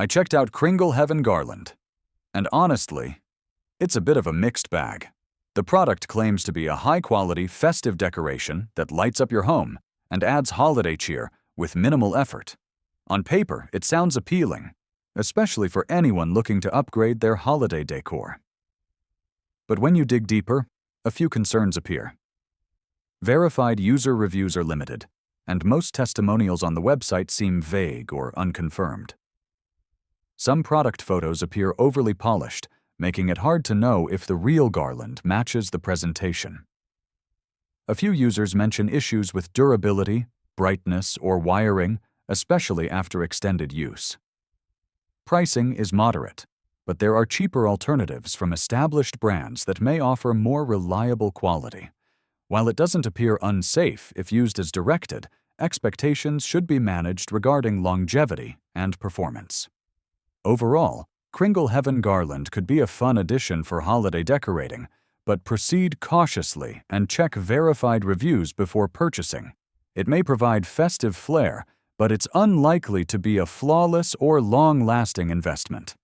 I checked out Kringle Heaven Garland, and honestly, it's a bit of a mixed bag. The product claims to be a high-quality, festive decoration that lights up your home and adds holiday cheer with minimal effort. On paper, it sounds appealing, especially for anyone looking to upgrade their holiday decor. But when you dig deeper, a few concerns appear. Verified user reviews are limited, and most testimonials on the website seem vague or unconfirmed. Some product photos appear overly polished, making it hard to know if the real garland matches the presentation. A few users mention issues with durability, brightness, or wiring, especially after extended use. Pricing is moderate, but there are cheaper alternatives from established brands that may offer more reliable quality. While it doesn't appear unsafe if used as directed, expectations should be managed regarding longevity and performance. Overall, Kringle Heaven Garland could be a fun addition for holiday decorating, but proceed cautiously and check verified reviews before purchasing. It may provide festive flair, but it's unlikely to be a flawless or long-lasting investment.